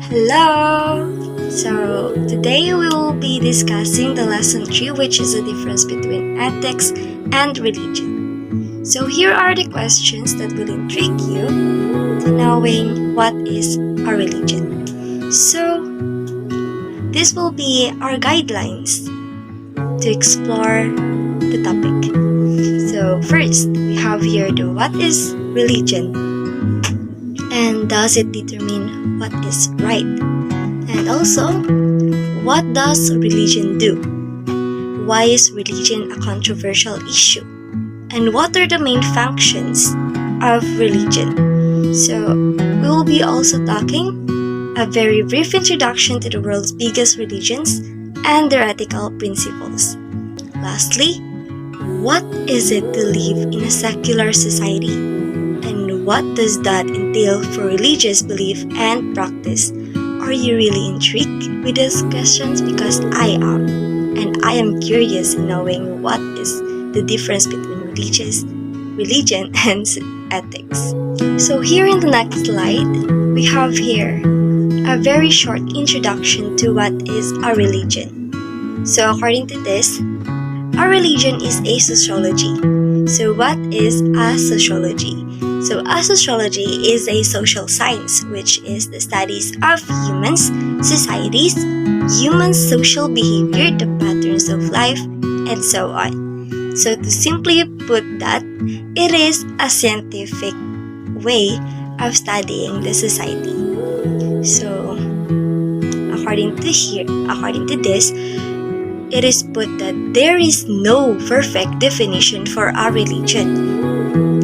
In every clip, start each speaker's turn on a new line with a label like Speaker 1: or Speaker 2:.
Speaker 1: Hello! So, today we will be discussing the lesson 3, which is the difference between ethics and religion. So, here are the questions that will intrigue you to knowing what is a religion. So, this will be our guidelines to explore the topic. So, first, we have here the what is religion? And does it determine what is right? And also, what does religion do? Why is religion a controversial issue? And what are the main functions of religion? So, we will be also talking a very brief introduction to the world's biggest religions and their ethical principles. Lastly, what is it to live in a secular society? What does that entail for religious belief and practice? Are you really intrigued with these questions? Because I am. And I am curious in knowing what is the difference between religion and ethics. So here in the next slide, we have here a very short introduction to what is a religion. So according to this, a religion is a sociology. So what is a sociology? So, sociology is a social science, which is the studies of humans, societies, human social behavior, the patterns of life, and so on. So, to simply put that, it is a scientific way of studying the society. So, according to this, it is put that there is no perfect definition for a religion.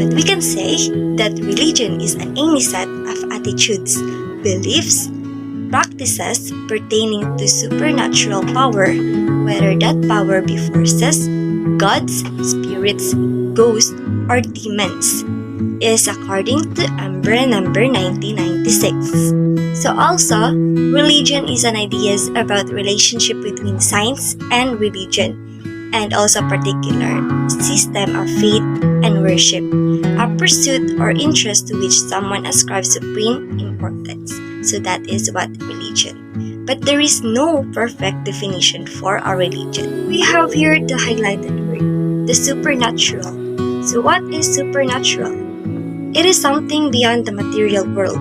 Speaker 1: But we can say that religion is any set of attitudes, beliefs, practices pertaining to supernatural power, whether that power be forces, gods, spirits, ghosts, or demons, is according to Amber number 1996. So also, religion is an idea about relationship between science and religion, and also particular system of faith and worship, a pursuit or interest to which someone ascribes supreme importance. So that is what religion. But there is no perfect definition for a religion. We have here the highlighted word, the supernatural. So what is supernatural? It is something beyond the material world.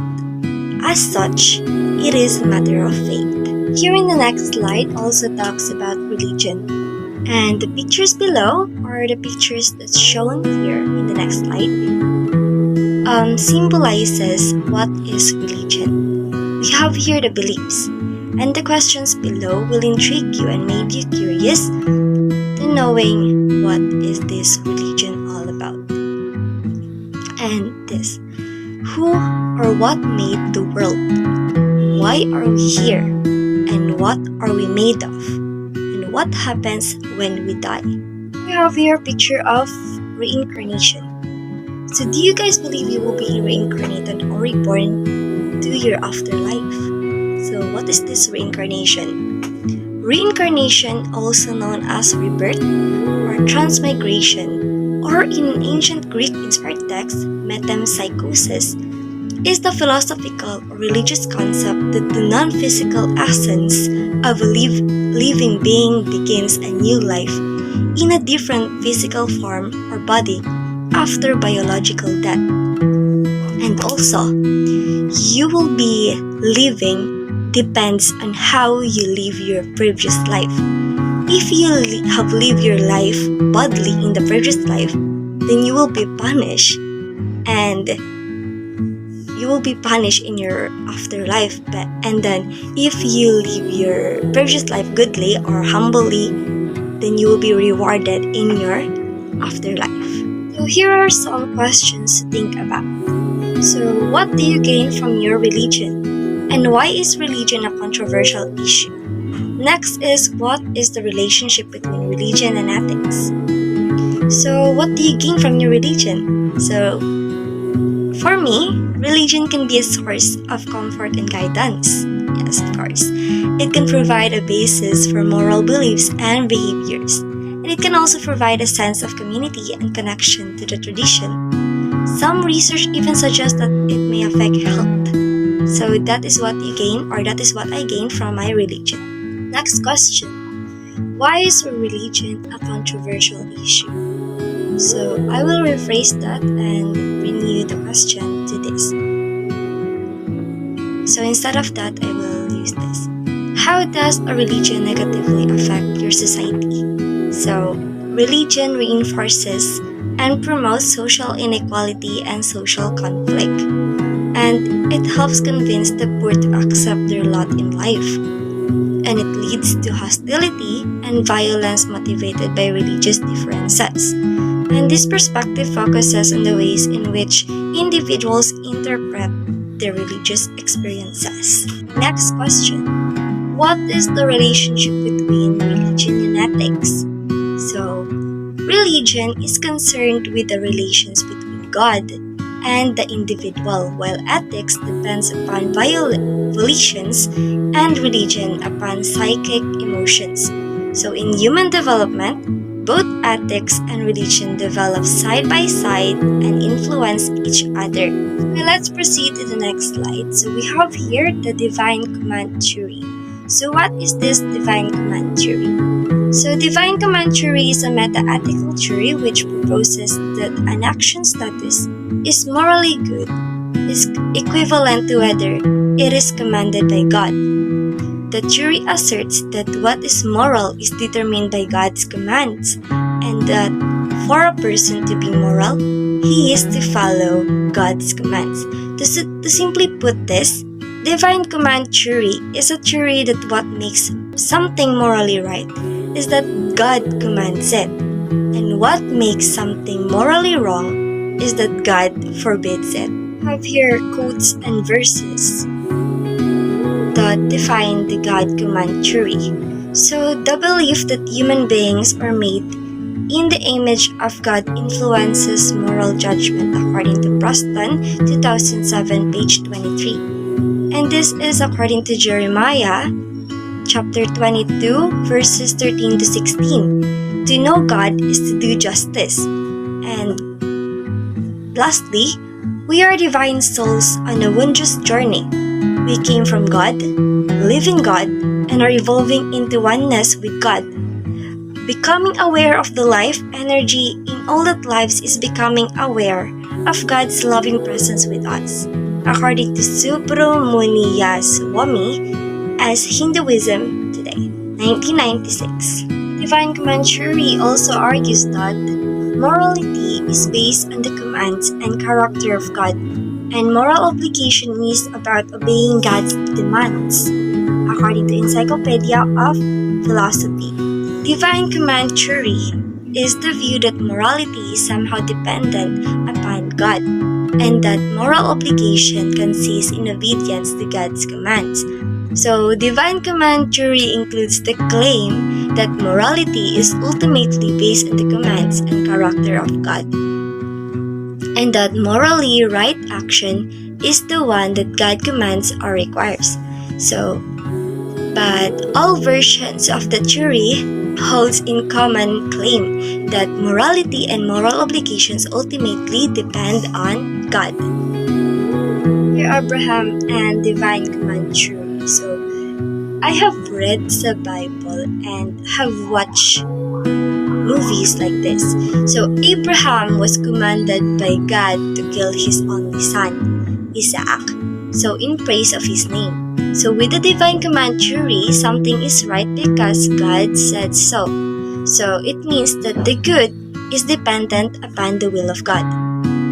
Speaker 1: As such, it is a matter of faith. Here in the next slide also talks about religion. And the pictures below, or the pictures that's shown here in the next slide, symbolizes what is religion. We have here the beliefs, and the questions below will intrigue you and make you curious to knowing what is this religion all about. And this, who or what made the world? Why are we here? And what are we made of? What happens when we die? We have here a picture of reincarnation. So do you guys believe you will be reincarnated or reborn to your afterlife? So what is this reincarnation? Reincarnation, also known as rebirth or transmigration, or in ancient Greek-inspired texts, metempsychosis, is the philosophical or religious concept that the non-physical essence of a living being begins a new life in a different physical form or body after biological death. And also, you will be living depends on how you live your previous life. If you have lived your life badly in the previous life, then you will be punished, and you will be punished in your afterlife. And then if you live your previous life goodly or humbly, then you will be rewarded in your afterlife. So here are some questions to think about. So what do you gain from your religion? And why is religion a controversial issue? Next is, what is the relationship between religion and ethics? So what do you gain from your religion? So for me, religion can be a source of comfort and guidance. Yes, of course. It can provide a basis for moral beliefs and behaviors. And it can also provide a sense of community and connection to the tradition. Some research even suggests that it may affect health. So that is what you gain, or that is what I gain from my religion. Next question. Why is religion a controversial issue? So I will rephrase that and renew the question to this. So instead of that, I will use this. How does a religion negatively affect your society? So religion reinforces and promotes social inequality and social conflict. And it helps convince the poor to accept their lot in life. And it leads to hostility and violence motivated by religious differences. And this perspective focuses on the ways in which individuals interpret their religious experiences. Next question. What is the relationship between religion and ethics? So, religion is concerned with the relations between God and the individual, while ethics depends upon volitions and religion upon psychic emotions. So in human development, both ethics and religion develop side by side and influence each other. Okay, let's proceed to the next slide. So we have here the divine command theory. So what is this divine command theory? So divine command theory is a meta-ethical theory which proposes that an action status is morally good is equivalent to whether it is commanded by God. The theory asserts that what is moral is determined by God's commands, and that for a person to be moral, he is to follow God's commands. To simply put this, divine command theory is a theory that what makes something morally right is that God commands it, and what makes something morally wrong is that God forbids it. I have here quotes and verses that define the God command theory. So the belief that human beings are made in the image of God influences moral judgment according to Preston 2007 page 23. And this is according to Jeremiah chapter 22 verses 13 to 16. To know God is to do justice. And lastly, we are divine souls on a wondrous journey. We came from God, live in God, and are evolving into oneness with God. Becoming aware of the life energy in all that lives is becoming aware of God's loving presence with us, according to Subramania Swami as Hinduism Today, 1996. Divine command theory also argues that morality is based on the commands and character of God, and moral obligation is about obeying God's demands, according to Encyclopedia of Philosophy. Divine command theory is the view that morality is somehow dependent upon God, and that moral obligation consists in obedience to God's commands. So, divine command theory includes the claim that morality is ultimately based on the commands and character of God, and that morally right action is the one that God commands or requires. So, but all versions of the theory holds in common claim that morality and moral obligations ultimately depend on God. Here Abraham and divine command theory. So, I have read the Bible and have watched movies like this. So, Abraham was commanded by God to kill his only son, Isaac, so in praise of his name. So, with the divine command theory, something is right because God said so. So, it means that the good is dependent upon the will of God.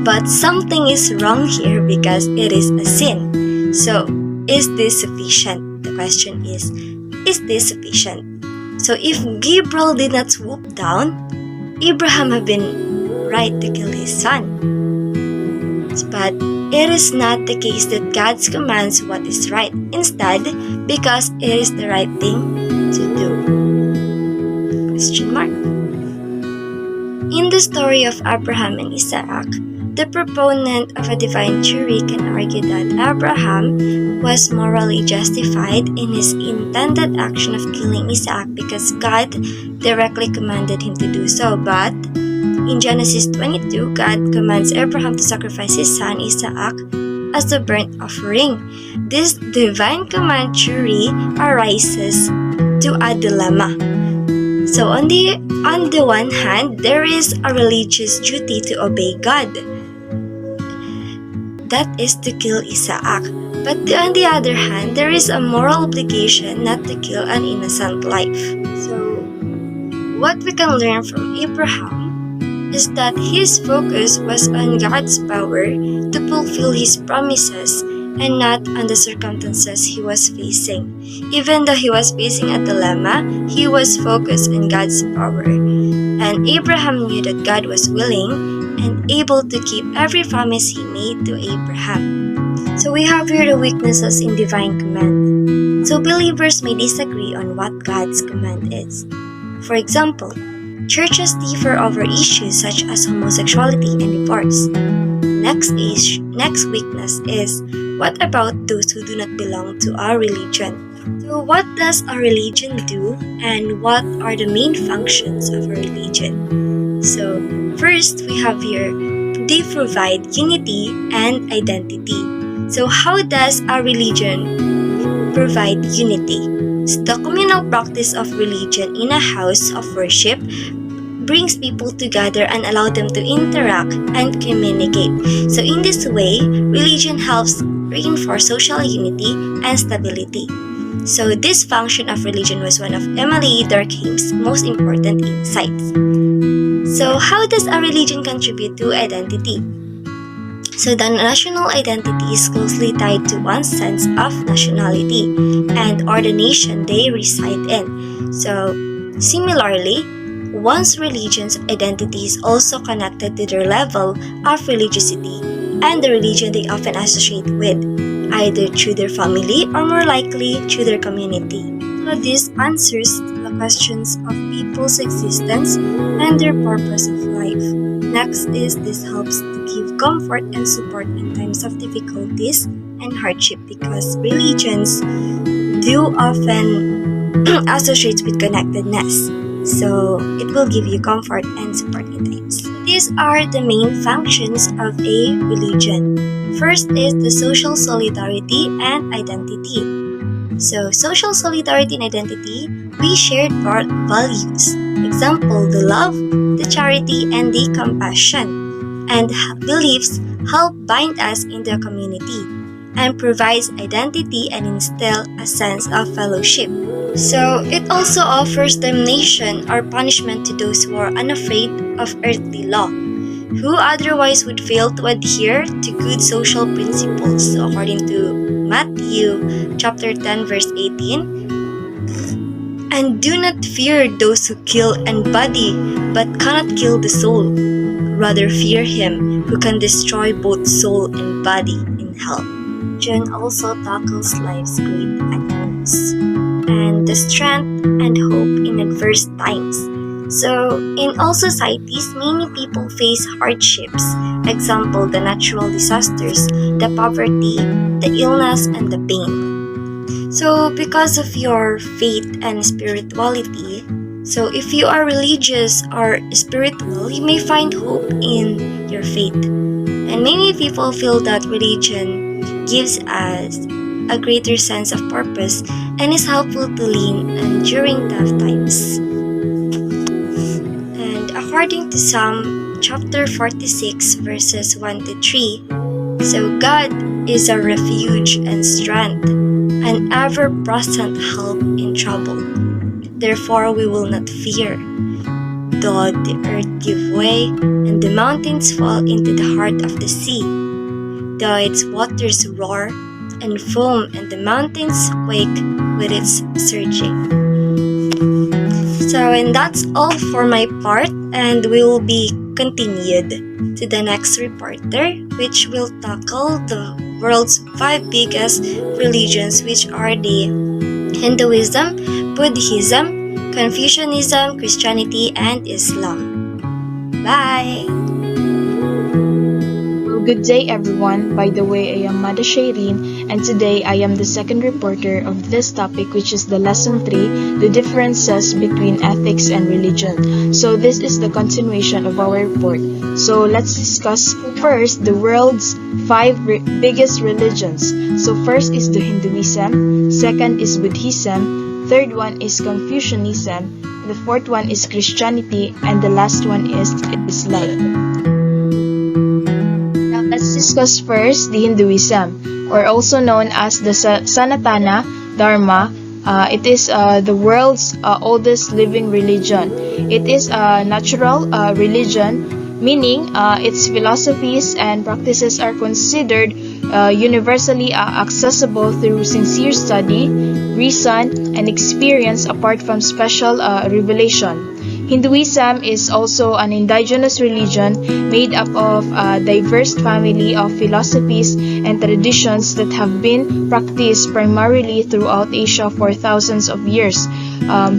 Speaker 1: But something is wrong here because it is a sin. So, is this sufficient? The question is this sufficient? So if Gabriel did not swoop down, Abraham had been right to kill his son. But it is not the case that God commands what is right. Instead, because it is the right thing to do. Question mark. In the story of Abraham and Isaac, the proponent of a divine theory can argue that Abraham was morally justified in his intended action of killing Isaac because God directly commanded him to do so. But in Genesis 22, God commands Abraham to sacrifice his son Isaac as a burnt offering. This divine commentary arises to a dilemma. So on the one hand, there is a religious duty to obey God. That is to kill Isaac. But on the other hand, there is a moral obligation not to kill an innocent life. So what we can learn from Abraham is that his focus was on God's power to fulfill his promises and not on the circumstances he was facing. Even though he was facing a dilemma, he was focused on God's power. And Abraham knew that God was willing and able to keep every promise he made to Abraham. So we have here the weaknesses in divine command. So believers may disagree on what God's command is. For example, churches differ over issues such as homosexuality and divorce. Next weakness is, what about those who do not belong to our religion? So what does our religion do, and what are the main functions of our religion? So first, we have here, they provide unity and identity. So how does our religion provide unity? So the communal practice of religion in a house of worship brings people together and allow them to interact and communicate. So in this way, religion helps reinforce social unity and stability. So this function of religion was one of Emily Durkheim's most important insights. So how does a religion contribute to identity? So the national identity is closely tied to one's sense of nationality and or the nation they reside in. So similarly, one's religion's identity is also connected to their level of religiosity and the religion they often associate with, either through their family or more likely through their community. So this answers the questions of people's existence and their purpose of life. Next is, this helps to give comfort and support in times of difficulties and hardship because religions do often associate with connectedness. So it will give you comfort and support in times. These are the main functions of a religion. First is the social solidarity and identity. So social solidarity and identity, we shared values. Example, the love, the charity, and the compassion. And beliefs help bind us in the community and provides identity and instill a sense of fellowship. So it also offers damnation or punishment to those who are unafraid of earthly law, who otherwise would fail to adhere to good social principles. So according to Matthew chapter 10 verse 18, and do not fear those who kill in body but cannot kill the soul. Rather fear him who can destroy both soul and body in hell. John also tackles life's great unknowns and the strength and hope in adverse times. So, in all societies, many people face hardships. Example, the natural disasters, the poverty, the illness, and the pain. So, because of your faith and spirituality, so if you are religious or spiritual, you may find hope in your faith. And many people feel that religion gives us a greater sense of purpose and is helpful to lean on during tough times. And according to Psalm chapter 46 verses 1 to 3, so God is a refuge and strength, an ever-present help in trouble. Therefore we will not fear, though the earth give way and the mountains fall into the heart of the sea, though its waters roar and foam and the mountains quake with its surging. So, and that's all for my part, and we will be continued to the next reporter, which will tackle the world's 5 biggest religions, which are the Hinduism, Buddhism, Confucianism, Christianity, and Islam. Bye!
Speaker 2: We'll Good day everyone, by the way I am Mada Shairine and today I am the second reporter of this topic which is the lesson 3, the differences between ethics and religion. So this is the continuation of our report. So let's discuss first the world's 5 biggest religions. So first is the Hinduism, second is Buddhism, third one is Confucianism, the fourth one is Christianity, and the last one is Islam. Let's discuss first the Hinduism, or also known as the Sanatana Dharma. It is the world's oldest living religion. It is a natural religion, meaning its philosophies and practices are considered universally accessible through sincere study, reason, and experience apart from special revelation. Hinduism is also an indigenous religion made up of a diverse family of philosophies and traditions that have been practiced primarily throughout Asia for thousands of years.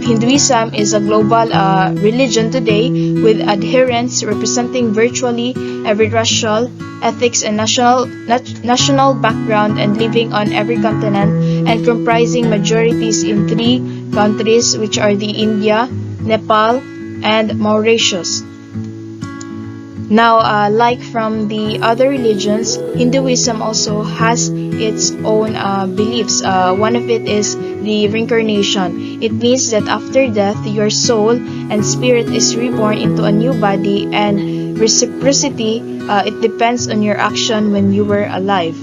Speaker 2: Hinduism is a global religion today with adherents representing virtually every racial, ethics, and national background and living on every continent and comprising majorities in 3 countries which are the India, Nepal, and Mauritius. Now, like from the other religions, Hinduism also has its own beliefs. One of it is the reincarnation. It means that after death, your soul and spirit is reborn into a new body, and reciprocity, it depends on your action when you were alive.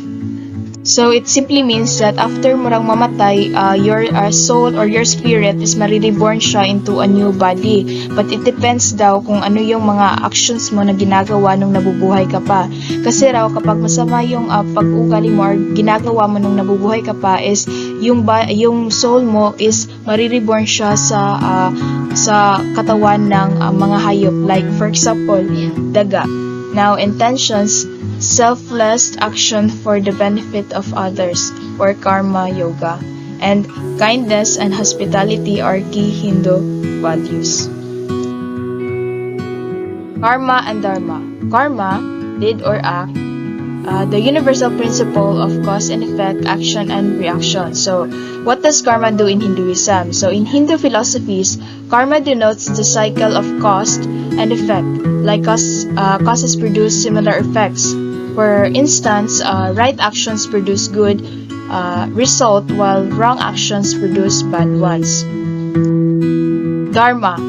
Speaker 2: So it simply means that after mo rang mamatay, your soul or your spirit is marireborn siya into a new body. But it depends daw kung ano yung mga actions mo na ginagawa nung nabubuhay ka pa. Kasi raw kapag masama yung pag-ugali mo or ginagawa mo nung nabubuhay ka pa is yung soul mo is marireborn siya sa katawan ng mga hayop. Like for example, daga. Now, intentions, selfless action for the benefit of others, or karma yoga, and kindness and hospitality are key Hindu values. Karma and Dharma. Karma, deed or act, the universal principle of cause and effect, action and reaction. So, what does karma do in Hinduism? So, in Hindu philosophies, karma denotes the cycle of cause and effect. Like causes produce similar effects. For instance, right actions produce good result while wrong actions produce bad ones. Dharma,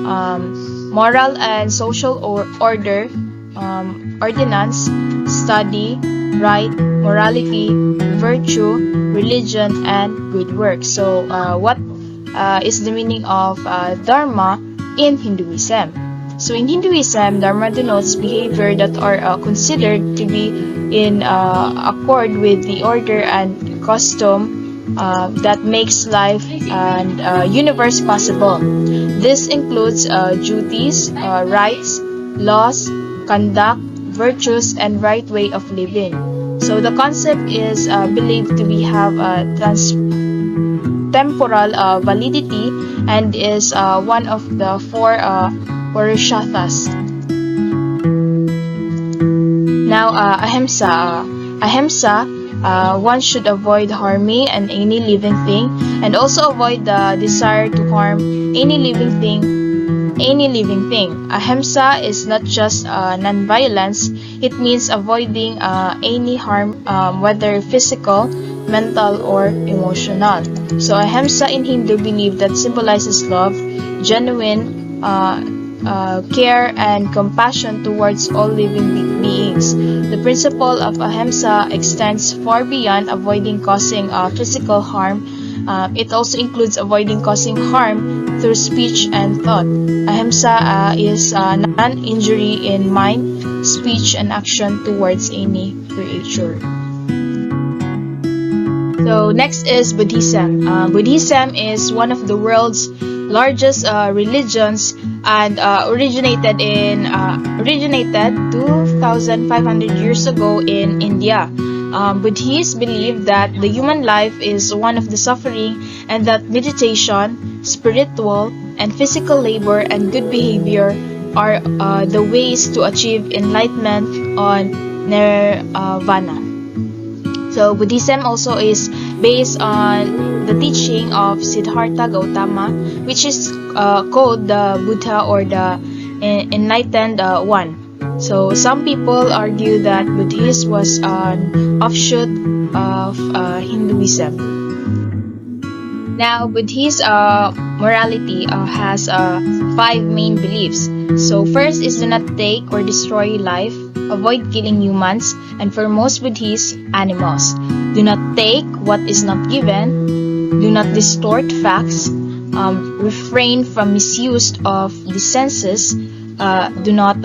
Speaker 2: moral and social order, ordinance, study, right, morality, virtue, religion, and good works. So, what is the meaning of Dharma in Hinduism? So in Hinduism, Dharma denotes behavior that are considered to be in accord with the order and custom that makes life and universe possible. This includes duties, rights, laws, conduct, virtues, and right way of living. So the concept is believed to have a temporal validity and is one of the 4 Purusharthas. Now, ahimsa. Ahimsa, one should avoid harming any living thing and also avoid the desire to harm any living thing. Ahimsa is not just non-violence, it means avoiding any harm, whether physical, mental, or emotional. So ahimsa in Hindu belief that symbolizes love, genuine care and compassion towards all living beings. The principle of ahimsa extends far beyond avoiding causing physical harm. It also includes avoiding causing harm through speech and thought. Ahimsa is non-injury in mind, speech, and action towards any creature. So next is Buddhism. Buddhism is one of the world's largest religions and originated 2,500 years ago in India. Buddhists believe that the human life is one of the suffering and that meditation, spiritual and physical labor and good behavior are the ways to achieve enlightenment on nirvana. So Buddhism also is based on the teaching of Siddhartha Gautama, which is called the Buddha or the enlightened one. So some people argue that Buddhism was an offshoot of Hinduism. Now, Buddhist morality has 5 main beliefs. So first is do not take or destroy life, avoid killing humans, and for most Buddhists, animals. Do not take what is not given, do not distort facts, refrain from misuse of the senses, do not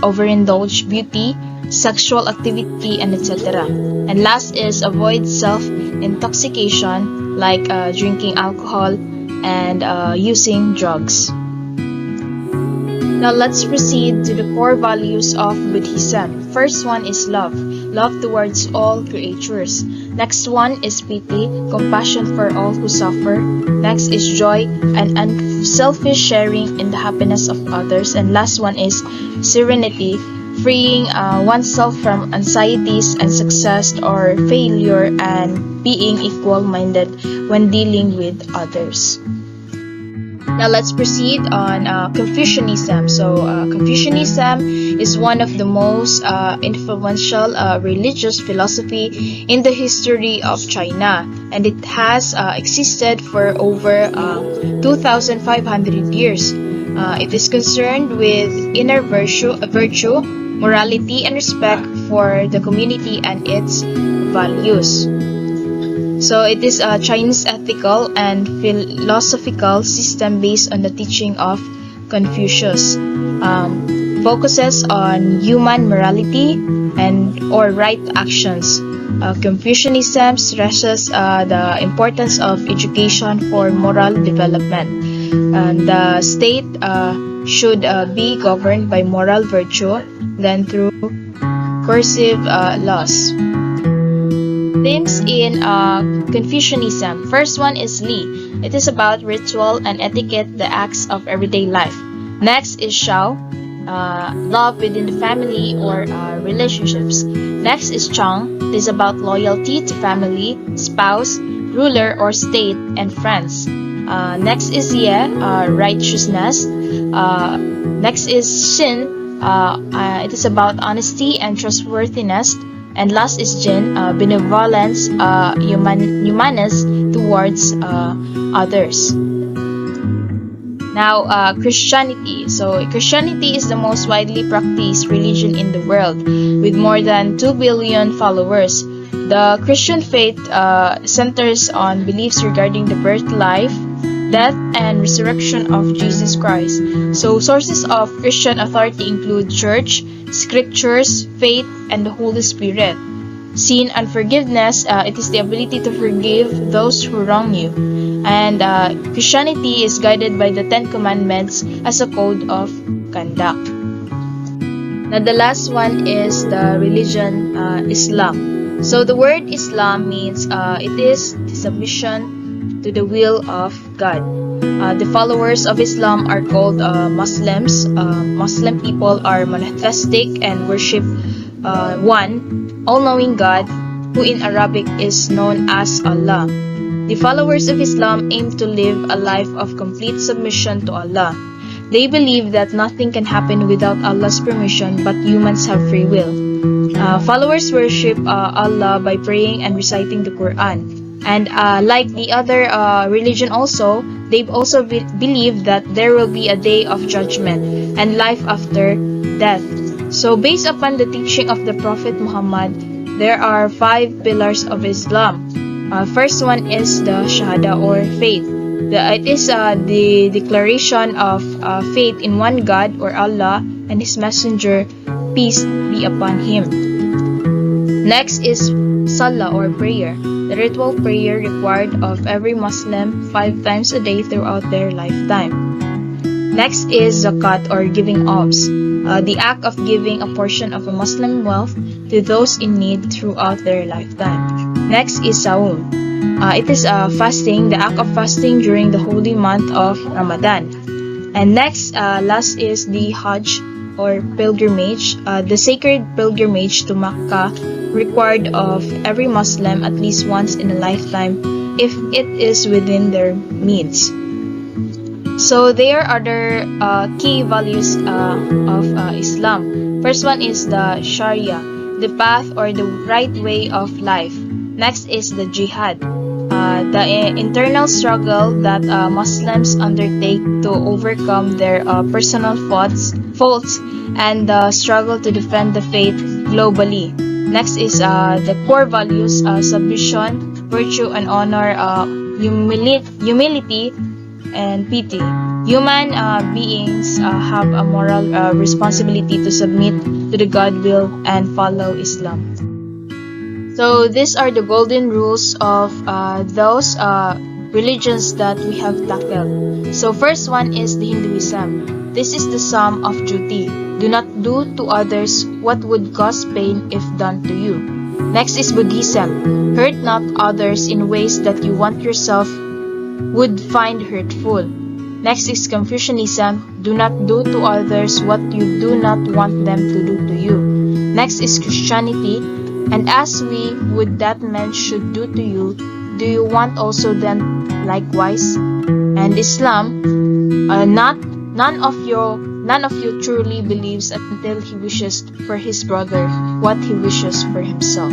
Speaker 2: overindulge beauty, sexual activity, and etc. And last is avoid self-intoxication like drinking alcohol and using drugs. Now let's proceed to the core values of Buddhism. First one is love. Love towards all creatures. Next one is pity, compassion for all who suffer. Next is joy and unselfish sharing in the happiness of others. And last one is serenity, freeing oneself from anxieties and success or failure and being equal-minded when dealing with others. Now let's proceed on Confucianism. So Confucianism is one of the most influential religious philosophy in the history of China, and it has existed for over 2,500 years. It is concerned with inner virtue, morality, and respect for the community and its values. So it is a Chinese ethical and philosophical system based on the teaching of Confucius. Focuses on human morality and or right actions. Confucianism stresses the importance of education for moral development. And the state should be governed by moral virtue than through coercive laws. Themes in Confucianism. First one is Li. It is about ritual and etiquette, the acts of everyday life. Next is Shao, love within the family or relationships. Next is Chang. It is about loyalty to family, spouse, ruler or state, and friends. Next is Ye, righteousness. Next is Xin. It is about honesty and trustworthiness. And last is Jin, benevolence, humaneness towards others. Now, Christianity. So, Christianity is the most widely practiced religion in the world, with more than 2 billion followers. The Christian faith centers on beliefs regarding the birth, life, death, and resurrection of Jesus Christ. So, sources of Christian authority include church, scriptures, faith, and the Holy Spirit. Sin and forgiveness, it is the ability to forgive those who wrong you. And Christianity is guided by the 10 Commandments as a code of conduct. Now the last one is the religion Islam. So the word Islam means it is the submission to the will of God. The followers of Islam are called Muslims. Muslim people are monotheistic and worship one all-knowing God, who in Arabic is known as Allah. The followers of Islam aim to live a life of complete submission to Allah. They believe that nothing can happen without Allah's permission, but humans have free will. Followers worship Allah by praying and reciting the Quran. And like the other religion also, they also believe that there will be a day of judgment and life after death. So based upon the teaching of the Prophet Muhammad, there are 5 pillars of Islam. First one is the Shahada or faith. It is the declaration of faith in one God or Allah and His Messenger, peace be upon Him. Next is Salah or prayer, the ritual prayer required of every Muslim 5 times a day throughout their lifetime. Next is Zakat or giving alms, the act of giving a portion of a Muslim wealth to those in need throughout their lifetime. Next is Saum. It is fasting, the act of fasting during the holy month of Ramadan. And next, last is the Hajj or pilgrimage, the sacred pilgrimage to Makkah required of every Muslim at least once in a lifetime if it is within their means. So there are other key values of Islam. First one is the Sharia, the path or the right way of life. Next is the Jihad, the internal struggle that Muslims undertake to overcome their personal faults and the struggle to defend the faith globally. Next is the core values, submission, virtue and honor, humility, and pity. Human beings have a moral responsibility to submit to the God will and follow Islam. So these are the golden rules of those religions that we have tackled. So first one is the Hinduism. This is the sum of duty. Do not do to others what would cause pain if done to you. Next is Buddhism. Hurt not others in ways that you want yourself would find hurtful. Next is Confucianism. Do not do to others what you do not want them to do to you. Next is Christianity. And as we would that men should do to you, do you want also them likewise? And Islam, none of you truly believes until he wishes for his brother what he wishes for himself.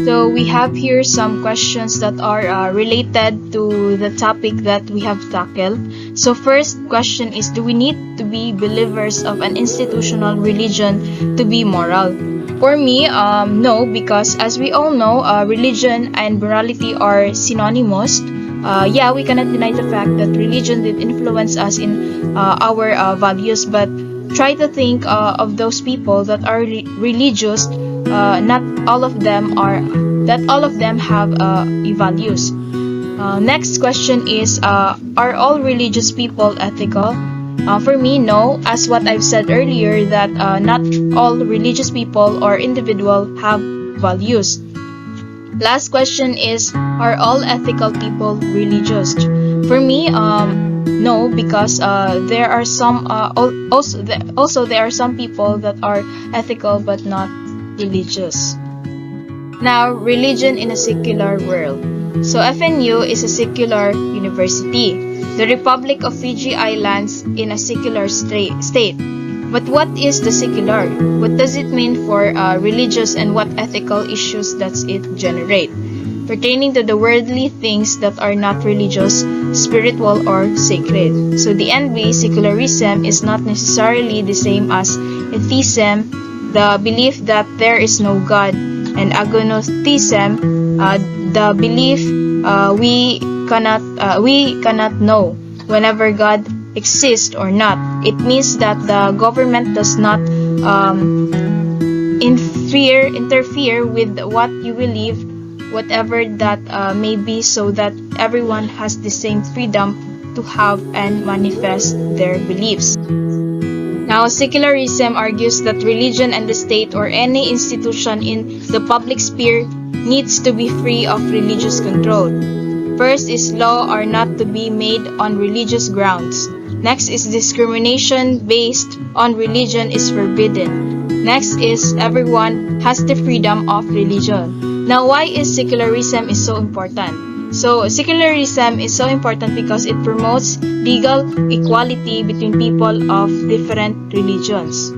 Speaker 2: So we have here some questions that are related to the topic that we have tackled. So first question is, do we need to be believers of an institutional religion to be moral? For me, no, because as we all know, religion and morality are synonymous. Yeah, we cannot deny the fact that religion did influence us in our values, but try to think of those people that are religious. Not all of them have values. Next question is, are all religious people ethical? For me, no. As what I've said earlier, that not all religious people or individual have values. Last question is, are all ethical people religious? For me, no, because there are some there are some people that are ethical but not religious. Now, religion in a secular world. So FNU is a secular university. The Republic of Fiji Islands in a secular state. But what is the secular? What does it mean for religious and what ethical issues does it generate? Pertaining to the worldly things that are not religious, spiritual, or sacred. So the NB, secularism, is not necessarily the same as atheism, the belief that there is no God, and agnosticism, the belief we cannot know whenever God exists or not. It means that the government does not interfere with what you believe, whatever that may be, so that everyone has the same freedom to have and manifest their beliefs. Now, secularism argues that religion and the state or any institution in the public sphere needs to be free of religious control. First is law are not to be made on religious grounds. Next is discrimination based on religion is forbidden. Next is everyone has the freedom of religion. Now, why is secularism is so important? So, secularism is so important because it promotes legal equality between people of different religions.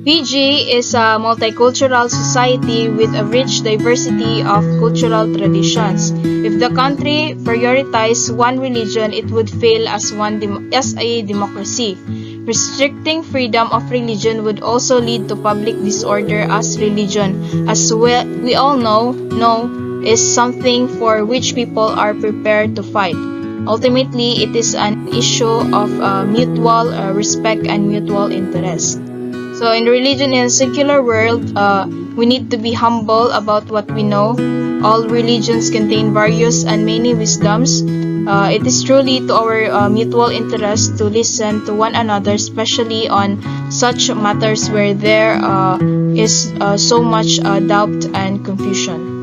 Speaker 2: Fiji is a multicultural society with a rich diversity of cultural traditions. If the country prioritized one religion, it would fail as a democracy. Restricting freedom of religion would also lead to public disorder, as religion, as we all know, is something for which people are prepared to fight. Ultimately, it is an issue of mutual respect and mutual interest. So in religion in a secular world, we need to be humble about what we know. All religions contain various and many wisdoms. It is truly to our mutual interest to listen to one another, especially on such matters where there is so much doubt and confusion.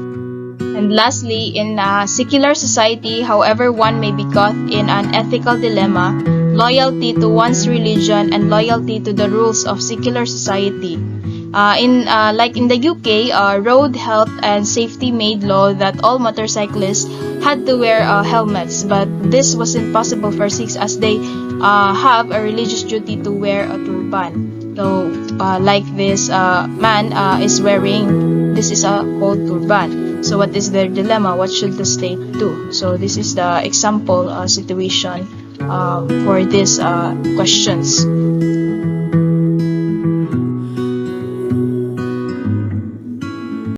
Speaker 2: And lastly, in a secular society, however one may be caught in an ethical dilemma, loyalty to one's religion, and loyalty to the rules of secular society. Like in the UK, road health and safety made law that all motorcyclists had to wear helmets, but this wasn't possible for Sikhs as they have a religious duty to wear a turban. So, like this man is wearing, this is a called turban. So, what is their dilemma? What should the state do? So, this is the example situation for these questions.